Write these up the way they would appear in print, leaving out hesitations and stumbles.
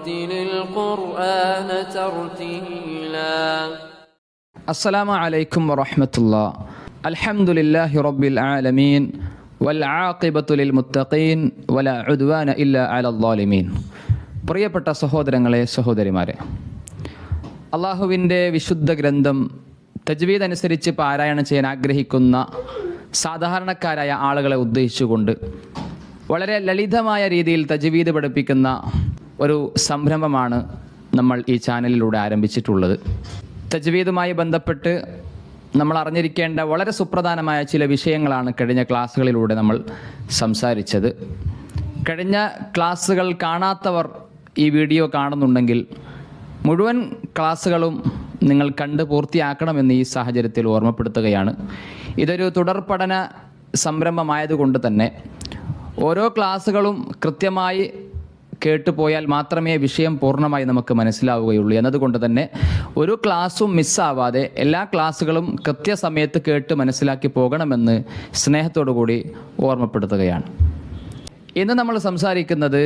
ورتل القرآن ترتيلا. السلام عليكم ورحمة الله. الحمد لله رب العالمين والعاقبة للمتقين ولا عدوان إلا على الظالمين. പ്രിയപ്പെട്ട സഹോദരങ്ങളെ, സഹോദരിമാരെ, അള്ളാഹുവിൻ്റെ വിശുദ്ധ ഗ്രന്ഥം തജ്വീദ് അനുസരിച്ച് പാരായണം ചെയ്യാൻ ആഗ്രഹിക്കുന്ന സാധാരണക്കാരായ ആളുകളെ ഉദ്ദേശിച്ചുകൊണ്ട് വളരെ ലളിതമായ രീതിയിൽ തജ്വീദ് പഠിപ്പിക്കുന്ന ഒരു സംരംഭമാണ് നമ്മൾ ഈ ചാനലിലൂടെ ആരംഭിച്ചിട്ടുള്ളത്. തജ്വീദുമായി ബന്ധപ്പെട്ട് നമ്മൾ അറിഞ്ഞിരിക്കേണ്ട വളരെ സുപ്രധാനമായ ചില വിഷയങ്ങളാണ് കഴിഞ്ഞ ക്ലാസ്സുകളിലൂടെ നമ്മൾ സംസാരിച്ചത്. കഴിഞ്ഞ ക്ലാസ്സുകൾ കാണാത്തവർ ഈ വീഡിയോ കാണുന്നുണ്ടെങ്കിൽ മുഴുവൻ ക്ലാസ്സുകളും നിങ്ങൾ കണ്ട് പൂർത്തിയാക്കണമെന്ന് ഈ സാഹചര്യത്തിൽ ഓർമ്മപ്പെടുത്തുകയാണ്. ഇതൊരു തുടർ പഠന സംരംഭമായതുകൊണ്ട് തന്നെ ഓരോ ക്ലാസ്സുകളും കൃത്യമായി കേട്ടുപോയാൽ മാത്രമേ വിഷയം പൂർണ്ണമായി നമുക്ക് മനസ്സിലാവുകയുള്ളൂ. എന്നതുകൊണ്ട് തന്നെ ഒരു ക്ലാസ്സും മിസ്സാവാതെ എല്ലാ ക്ലാസ്സുകളും കൃത്യസമയത്ത് കേട്ട് മനസ്സിലാക്കി പോകണമെന്ന് സ്നേഹത്തോടു കൂടി ഓർമ്മപ്പെടുത്തുകയാണ്. ഇന്ന് നമ്മൾ സംസാരിക്കുന്നത്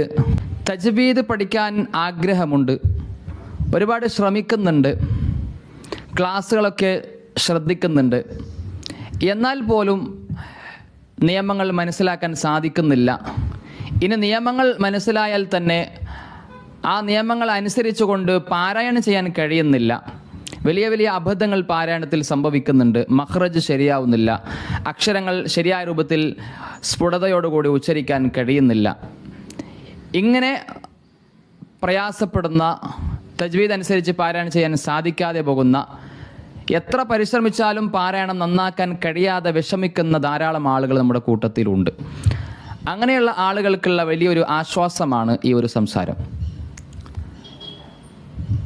തജ്വീദ് പഠിക്കാൻ ആഗ്രഹമുണ്ട്, ഒരുപാട് ശ്രമിക്കുന്നുണ്ട്, ക്ലാസ്സുകളൊക്കെ ശ്രദ്ധിക്കുന്നുണ്ട്, എന്നാൽ പോലും നിയമങ്ങൾ മനസ്സിലാക്കാൻ സാധിക്കുന്നില്ല. ഇനി നിയമങ്ങൾ മനസ്സിലായാൽ തന്നെ ആ നിയമങ്ങൾ അനുസരിച്ചുകൊണ്ട് പാരായണം ചെയ്യാൻ കഴിയുന്നില്ല. വലിയ വലിയ അബദ്ധങ്ങൾ പാരായണത്തിൽ സംഭവിക്കുന്നുണ്ട്. മഖ്റജ് ശരിയാവുന്നില്ല, അക്ഷരങ്ങൾ ശരിയായ രൂപത്തിൽ സ്ഫുടതയോടുകൂടി ഉച്ചരിക്കാൻ കഴിയുന്നില്ല. ഇങ്ങനെ പ്രയാസപ്പെടുന്ന, തജ്വീദ് അനുസരിച്ച് പാരായണം ചെയ്യാൻ സാധിക്കാതെ പോകുന്ന, എത്ര പരിശ്രമിച്ചാലും പാരായണം നന്നാക്കാൻ കഴിയാതെ വിഷമിക്കുന്ന ധാരാളം ആളുകൾ നമ്മുടെ കൂട്ടത്തിലുണ്ട്. അങ്ങനെയുള്ള ആളുകൾക്കുള്ള വലിയൊരു ആശ്വാസമാണ് ഈ ഒരു സംസാരം.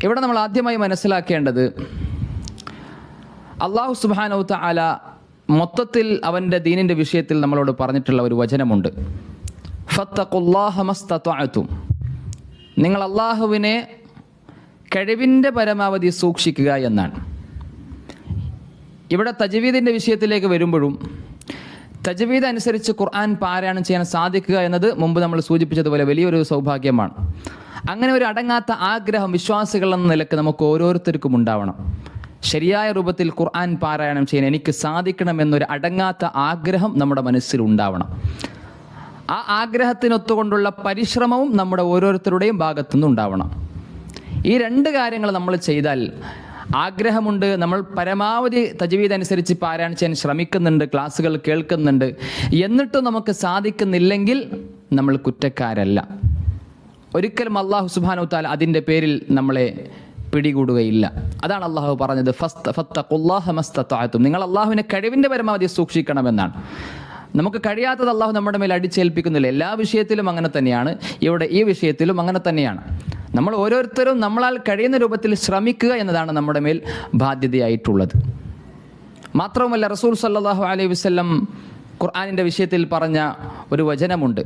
ഇവിടെ നമ്മൾ ആദ്യമായി മനസ്സിലാക്കേണ്ടത്, അല്ലാഹു സുബ്ഹാനഹു തആല മൊത്തത്തിൽ അവൻ്റെ ദീനിൻ്റെ വിഷയത്തിൽ നമ്മളോട് പറഞ്ഞിട്ടുള്ള ഒരു വചനമുണ്ട്. ഫത്തഖുല്ലാഹ മസ്തതഅതും, നിങ്ങൾ അള്ളാഹുവിനെ കഴിവിൻ്റെ പരമാവധി സൂക്ഷിക്കുക എന്നാണ്. ഇവിടെ തജ്വീദിൻ്റെ വിഷയത്തിലേക്ക് വരുമ്പോഴും തജ്വീദ് അനുസരിച്ച് ഖുർആൻ പാരായണം ചെയ്യാൻ സാധിക്കുക എന്നത് മുമ്പ് നമ്മൾ സൂചിപ്പിച്ചതുപോലെ വലിയൊരു സൗഭാഗ്യമാണ്. അങ്ങനെ ഒരു അടങ്ങാത്ത ആഗ്രഹം വിശ്വാസികൾ എന്ന നിലക്ക് നമുക്ക് ഓരോരുത്തർക്കും ഉണ്ടാവണം. ശരിയായ രൂപത്തിൽ ഖുർആൻ പാരായണം ചെയ്യാൻ എനിക്ക് സാധിക്കണമെന്നൊരു അടങ്ങാത്ത ആഗ്രഹം നമ്മുടെ മനസ്സിൽ ഉണ്ടാവണം. ആ ആഗ്രഹത്തിനൊത്തുകൊണ്ടുള്ള പരിശ്രമവും നമ്മുടെ ഓരോരുത്തരുടെയും ഭാഗത്തുനിന്ന് ഉണ്ടാവണം. ഈ രണ്ട് കാര്യങ്ങൾ നമ്മൾ ചെയ്താൽ, ആഗ്രഹമുണ്ട്, നമ്മൾ പരമാവധി തജ്വീദ് അനുസരിച്ച് പാരായണം ചെയ്യാൻ ശ്രമിക്കുന്നുണ്ട്, ക്ലാസ്സുകൾ കേൾക്കുന്നുണ്ട്, എന്നിട്ടും നമുക്ക് സാധിക്കുന്നില്ലെങ്കിൽ നമ്മൾ കുറ്റക്കാരല്ല. ഒരിക്കലും അല്ലാഹു സുബ്ഹാനഹു തആല അതിൻ്റെ പേരിൽ നമ്മളെ പിടികൂടുകയില്ല. അതാണ് അല്ലാഹു പറഞ്ഞത്, ഫത്തഖുല്ലാഹ മസ്തതഅതും, നിങ്ങൾ അല്ലാഹുവിനെ കഴിവിൻ്റെ പരമാവധി സൂക്ഷിക്കണമെന്നാണ്. നമുക്ക് കഴിയാത്തത് അല്ലാഹു നമ്മുടെ മേൽ അടിച്ചേൽപ്പിക്കുന്നില്ല. എല്ലാ വിഷയത്തിലും അങ്ങനെ തന്നെയാണ്, ഇവിടെ ഈ വിഷയത്തിലും അങ്ങനെ തന്നെയാണ്. നമ്മൾ ഓരോരുത്തരും നമ്മളാൽ കഴിയുന്ന രൂപത്തിൽ ശ്രമിക്കുക എന്നതാണ് നമ്മുടെ മേൽ ബാധ്യതയായിട്ടുള്ളത്. മാത്രവുമല്ല, റസൂൽ സല്ലല്ലാഹു അലൈഹി വസല്ലം ഖുർആനിൻ്റെ വിഷയത്തിൽ പറഞ്ഞ ഒരു വചനമുണ്ട്,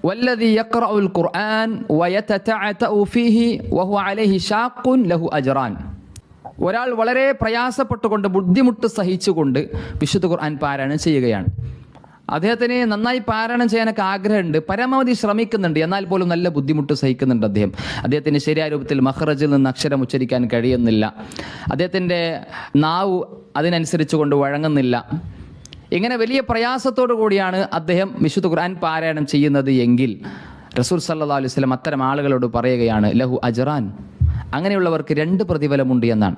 വല്ലദീ യഖറഉൽ ഖുർആൻ വയതതഅതഉ ഫീഹി വഹുവ അലൈഹി ഷാഖുൻ ലഹു അജ്റാൻ. ഒരാൾ വളരെ പ്രയാസപ്പെട്ടുകൊണ്ട്, ബുദ്ധിമുട്ട് സഹിച്ചുകൊണ്ട് വിശുദ്ധ ഖുർആൻ പാരായണം ചെയ്യുകയാണ്. അദ്ദേഹത്തിന് നന്നായി പാരായണം ചെയ്യാനൊക്കെ ആഗ്രഹമുണ്ട്, പരമാവധി ശ്രമിക്കുന്നുണ്ട്, എന്നാൽ പോലും നല്ല ബുദ്ധിമുട്ട് സഹിക്കുന്നുണ്ട്. അദ്ദേഹത്തിന് ശരിയായ രൂപത്തിൽ മഖ്റജിൽ നിന്ന് അക്ഷരം ഉച്ചരിക്കാൻ കഴിയുന്നില്ല. അദ്ദേഹത്തിൻ്റെ നാവ് അതിനനുസരിച്ച് കൊണ്ട് വഴങ്ങുന്നില്ല. ഇങ്ങനെ വലിയ പ്രയാസത്തോടു കൂടിയാണ് അദ്ദേഹം വിശുദ്ധ ഖുർആൻ പാരായണം ചെയ്യുന്നത് എങ്കിൽ റസൂൽ സല്ലല്ലാഹു അലൈഹി വസല്ലം അത്തരം ആളുകളോട് പറയുകയാണ്, ലഹു അജ്റാൻ, അങ്ങനെയുള്ളവർക്ക് രണ്ട് പ്രതിഫലമുണ്ട് എന്നാണ്.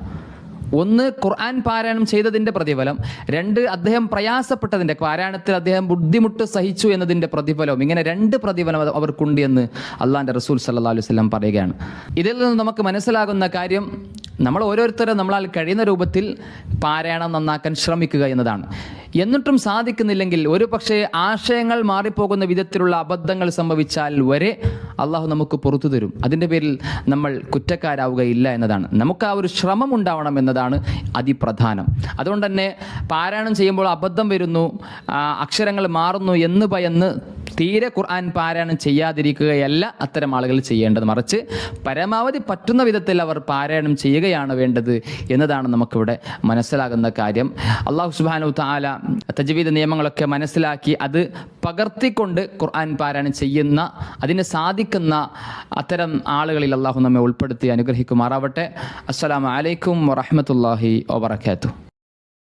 ഒന്ന്, ഖുർആൻ പാരായണം ചെയ്തതിൻ്റെ പ്രതിഫലം. രണ്ട്, അദ്ദേഹം പ്രയാസപ്പെട്ടതിൻ്റെ, പാരായണത്തിൽ അദ്ദേഹം ബുദ്ധിമുട്ട് സഹിച്ചു എന്നതിൻ്റെ പ്രതിഫലവും. ഇങ്ങനെ രണ്ട് പ്രതിഫലം അവർക്കുണ്ട് എന്ന് അള്ളാഹിൻ്റെ റസൂൽ സല്ലല്ലാഹു അലൈഹി വസല്ലം പറയുകയാണ്. ഇതിൽ നിന്ന് നമുക്ക് മനസ്സിലാകുന്ന കാര്യം, നമ്മൾ ഓരോരുത്തരും നമ്മളാൽ കഴിയുന്ന രൂപത്തിൽ പാരായണം നന്നാക്കാൻ ശ്രമിക്കുക എന്നതാണ്. എന്നിട്ടും സാധിക്കുന്നില്ലെങ്കിൽ, ഒരു പക്ഷേ ആശയങ്ങൾ മാറിപ്പോകുന്ന വിധത്തിലുള്ള അബദ്ധങ്ങൾ സംഭവിച്ചാൽ വരെ അള്ളാഹു നമുക്ക് പുറത്തു തരും. അതിൻ്റെ പേരിൽ നമ്മൾ കുറ്റക്കാരാവുകയില്ല എന്നതാണ്. നമുക്ക് ആ ഒരു ശ്രമം ഉണ്ടാവണം എന്നതാണ് അതിപ്രധാനം. അതുകൊണ്ട് തന്നെ പാരായണം ചെയ്യുമ്പോൾ അബദ്ധം വരുന്നു, അക്ഷരങ്ങൾ മാറുന്നു എന്ന് ഭയന്ന് തീരെ ഖുർആൻ പാരായണം ചെയ്യാതിരിക്കുകയല്ല അത്തരം ആളുകൾ ചെയ്യേണ്ടത്, മറിച്ച് പരമാവധി പറ്റുന്ന വിധത്തിൽ അവർ പാരായണം ചെയ്യുകയാണ് വേണ്ടത് എന്നതാണ് നമുക്കിവിടെ മനസ്സിലാകുന്ന കാര്യം. അല്ലാഹു സുബ്ഹാനഹു തആല തജ്വീദ് നിയമങ്ങളൊക്കെ മനസ്സിലാക്കി അത് പകർത്തിക്കൊണ്ട് ഖുർആൻ പാരായണം ചെയ്യുന്ന, അതിന് സാധിക്കുന്ന അത്തരം ആളുകളിൽ അല്ലാഹു നമ്മെ ഉൾപ്പെടുത്തി അനുഗ്രഹിക്കുമാറാവട്ടെ. അസ്സലാമു അലൈക്കും വറഹ്മത്തുള്ളാഹി വബറകാതുഹു.